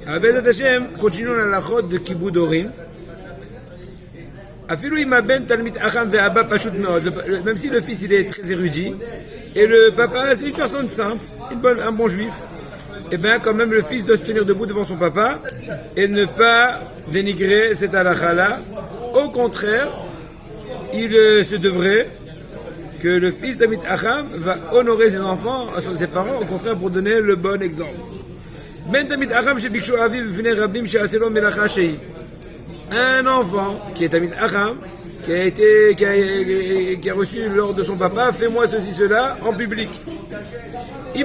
Bezat Hashem, continuons la lachot de Kibud Orim. Afilou ima ben talmid acham ve'aba pashut meod. Même si le fils il est très érudit et le papa c'est une personne simple, un bon juif, et bien quand même le fils doit se tenir debout devant son papa et ne pas dénigrer cette halakha-là. Au contraire, il se devrait que le fils d'Amit Acham va honorer ses enfants, ses parents, au contraire pour donner le bon exemple. Ben Tamit Acham chez Bikshu Aviv V'nei Rabim chez Aselo Melacha Shei. Un enfant qui est Tamit Acham, qui a reçu l'ordre de son papa, fais-moi ceci, cela, en public. Si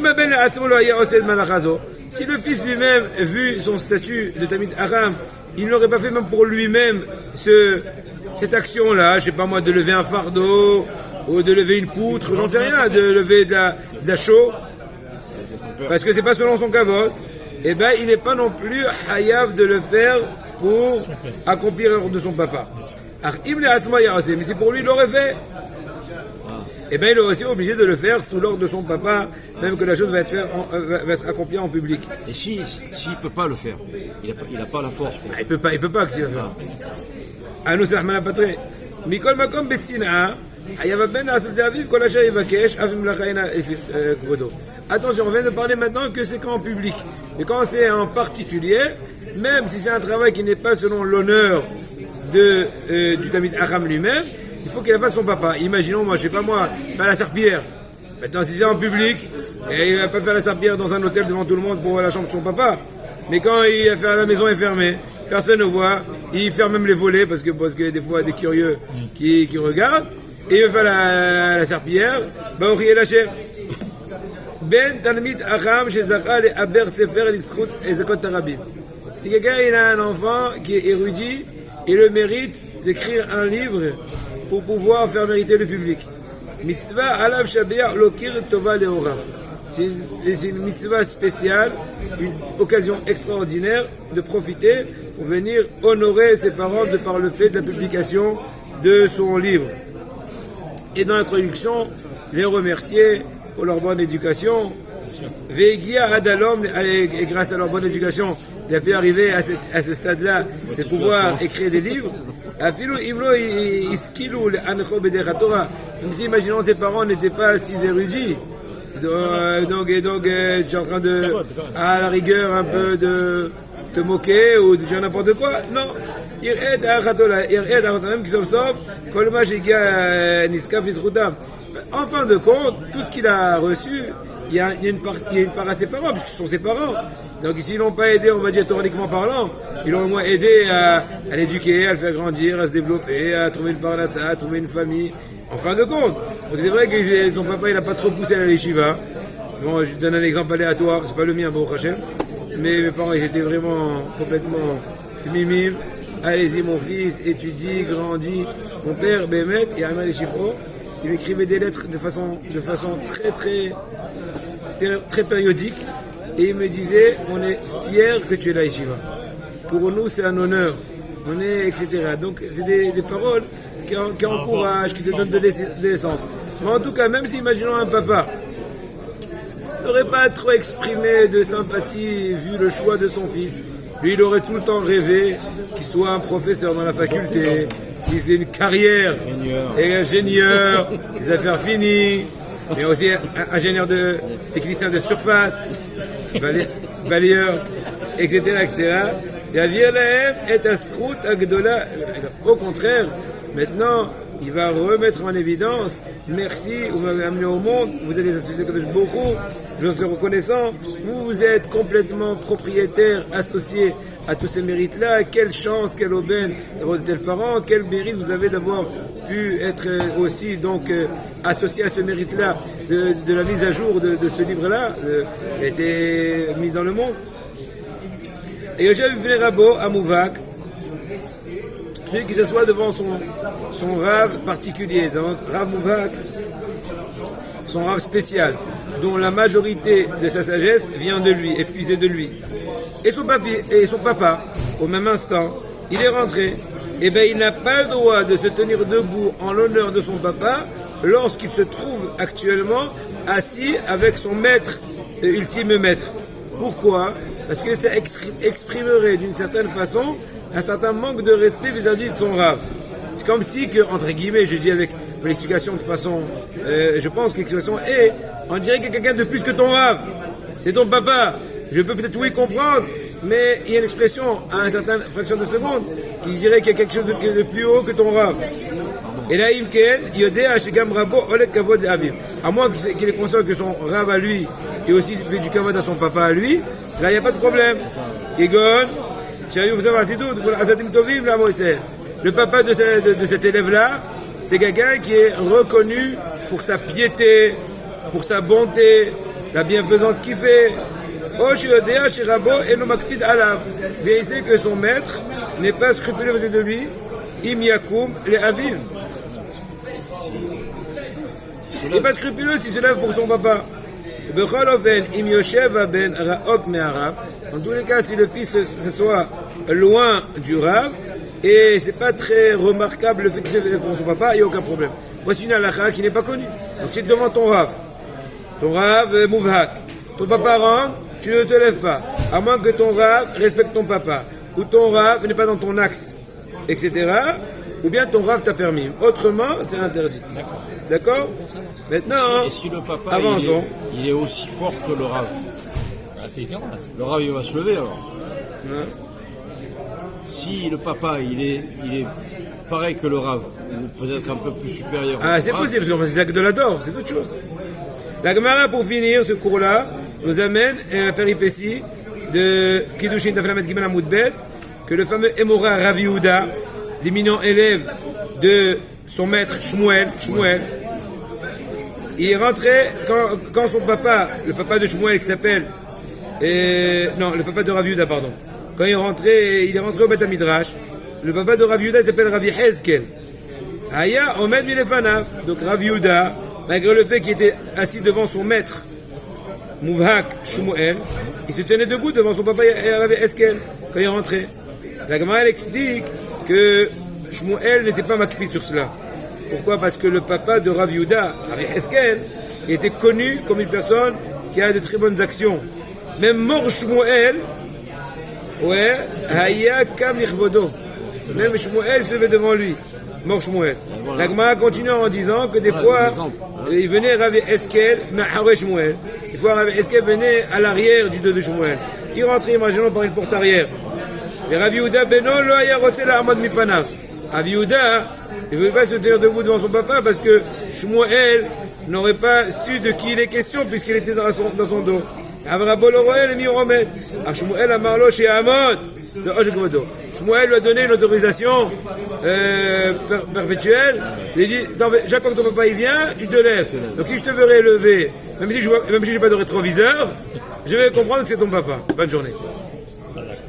le fils lui-même, vu son statut de Tamit Acham, il n'aurait pas fait même pour lui-même cette action-là, je sais pas moi, de lever un fardeau, ou de lever une poutre, j'en sais rien, de lever de la chaux, parce que c'est pas selon son kavod, eh ben il n'est pas non plus hayav de le faire pour accomplir l'ordre de son papa. Mais si pour lui il l'aurait fait, eh ben il est aussi obligé de le faire sous l'ordre de son papa, même que la chose va être accomplie en public. Et s'il peut pas le faire, il a pas la force. Il peut pas, qu'est-ce qu'il va faire? Anu c'est Rahman Apatre. Mikol makom betzina. Attention, on vient de parler maintenant que c'est qu'en public. Mais quand c'est en particulier, même si c'est un travail qui n'est pas selon l'honneur du Tamid Acham lui-même, il faut qu'il fasse son papa. Imaginons, moi, je sais pas moi, faire la serpillière. Maintenant, si c'est en public, et il va pas faire la serpillière dans un hôtel devant tout le monde pour la chambre de son papa. Mais quand il va faire la maison est fermée, personne ne voit, il ferme même les volets parce que des fois, il y a des curieux qui regardent. Et il va faire la serpillière, Baruch Yeh Hashem. Ben Talmid Acham Shezaka le Aber Sefer Lischut Ezekot Tarabim. Si quelqu'un il a un enfant qui est érudit, il le mérite d'écrire un livre pour pouvoir faire mériter le public. Mitzvah Alav Shabeach Lokir Tova Leoram. C'est une mitzvah spéciale, une occasion extraordinaire de profiter pour venir honorer ses parents de par le fait de la publication de son livre. Et dans l'introduction, les remercier pour leur bonne éducation. Vegia Adalom, et grâce à leur bonne éducation, il a pu arriver à ce stade-là de pouvoir écrire des livres. Même si, imaginons, ses parents n'étaient pas si érudits. Donc, tu es en train de, à la rigueur, un peu de te moquer ou de dire n'importe quoi. Non. En fin de compte, tout ce qu'il a reçu, il y a une part à ses parents, puisque ce sont ses parents. Donc s'ils n'ont pas aidé, on va dire théoriquement parlant, ils l'ont au moins aidé à l'éduquer, à le faire grandir, à se développer, à trouver une parnassa, à trouver une famille. En fin de compte. Donc c'est vrai que ton papa il n'a pas trop poussé à la yeshiva. Bon, je donne un exemple aléatoire, c'est pas le mien, Baruch Hashem. Mais mes parents ils étaient vraiment complètement tmimim. Allez-y mon fils, étudie, grandis. Mon père, Bémet, et Ahmed et Chifro, il m'écrivait des lettres de façon très périodique. Et il me disait, on est fiers que tu es là, Yeshiva. Pour nous, c'est un honneur. On est, etc. Donc, c'est des paroles qui encouragent, qui te donnent de l'essence. Mais en tout cas, même si, imaginons un papa, n'aurait pas trop exprimé de sympathie vu le choix de son fils, lui, il aurait tout le temps rêvé qu'il soit un professeur dans la faculté, qu'il ait une carrière, et ingénieur, des affaires finies, mais aussi ingénieur technicien de surface, balayeur, etc., etc. Au contraire, maintenant, il va remettre en évidence, merci, vous m'avez amené au monde, vous êtes des associés de beaucoup, je suis reconnaissant, vous êtes complètement propriétaire, associé à tous ces mérites-là, quelle chance, quelle aubaine d'avoir de tels parents, quel mérite vous avez d'avoir pu être aussi donc associé à ce mérite-là, de la mise à jour de ce livre-là, qui a été mis dans le monde. Et Yoshev Bnei Rabo à Mouvak, celui qui s'assoit devant son rave particulier, donc Rav Mouvak, son rave spécial, dont la majorité de sa sagesse vient de lui, épuisée de lui. Et son papa, au même instant, il est rentré, et bien il n'a pas le droit de se tenir debout en l'honneur de son papa lorsqu'il se trouve actuellement assis avec son maître, ultime maître. Pourquoi? parce que ça exprimerait d'une certaine façon un certain manque de respect vis-à-vis de son Rav. C'est comme si, que, entre guillemets, je dis avec l'explication de façon, je pense que l'explication est, on dirait qu'il y a quelqu'un de plus que ton Rav. C'est ton papa. Je peux peut-être oui comprendre, mais il y a une expression à une certaine fraction de seconde qui dirait qu'il y a quelque chose de plus haut que ton Rav. Et là, Imken, Yodea, Shigam Rabo, Olek Kavod Avim. À moins qu'il est conscient que son Rav à lui, et aussi fait du Kavod à son papa à lui, là, il n'y a pas de problème. Egon, le papa de cet élève-là, c'est quelqu'un qui est reconnu pour sa piété, pour sa bonté, la bienfaisance qu'il fait. Mais il sait que son maître n'est pas scrupuleux vis-à-vis de lui. Im Yakum les Aviv. Il n'est pas scrupuleux s'il se lève pour son papa. En tous les cas, si le fils se soit loin du Rav, et c'est pas très remarquable le fait qu'il se lève pour son papa, il n'y a aucun problème. Voici une halakha qui n'est pas connue. Donc c'est devant ton Rav Mouvhak. Ton papa rentre, tu ne te lèves pas. À moins que ton Rav respecte ton papa. Ou ton Rav n'est pas dans ton axe, etc. Ou bien ton Rav t'a permis. Autrement, c'est interdit. D'accord. Maintenant, et si le papa avançons. Il est aussi fort que le Rav. C'est différent. Le Rav il va se lever alors. Hein? Si le papa il est pareil que le Rav, ou peut-être un peu plus supérieur. Ah, c'est possible, parce que c'est acte de l'adore, c'est autre chose. La Gemara, pour finir ce cours-là, nous amène à la péripétie de Kiddushin Daflamet Gimel Amud Bet, que le fameux Emora Rav Yehuda, l'éminent élève de son maître Shmuel, il rentrait quand son papa, le papa de Shmuel qui s'appelle, le papa de Rav Yehuda, pardon, quand il est rentré au Beth Midrash, le papa de Rav Yehuda s'appelle Rav Yechezkel. Aya Omed Milefanav, donc Rav Yehuda, malgré le fait qu'il était assis devant son maître, Mouvhak Shmuel, il se tenait debout devant son papa Rav Yechezkel quand il est rentré. La Gemara explique que Shmuel n'était pas makpid sur cela. Pourquoi? Parce que le papa de Rav Yehuda, Rav Yechezkel, était connu comme une personne qui a de très bonnes actions. Même mort Shmuel, ouais, Haya Kam Nichvodo. Même Shmuel se levait devant lui. Mort Shmuel. La Gemara continue en disant que des fois, il venait Rav Yechezkel, Ma'aré Shmuel. Des fois, Rav Yechezkel venait à l'arrière du dos de Shmuel. Il rentrait, imaginons, par une porte arrière. Et Rav Yehuda Beno, lo haya rotze la'amod mipanav. Rav Yehuda, il ne voulait pas se tenir debout devant son papa parce que Shmuel n'aurait pas su de qui il est question puisqu'il était dans son dos. Shmuel lui a donné une autorisation perpétuelle. Il dit, chaque fois que ton papa il vient, tu te lèves. Donc si je te verrai lever, même si je n'ai pas de rétroviseur, je vais comprendre que c'est ton papa. Bonne journée.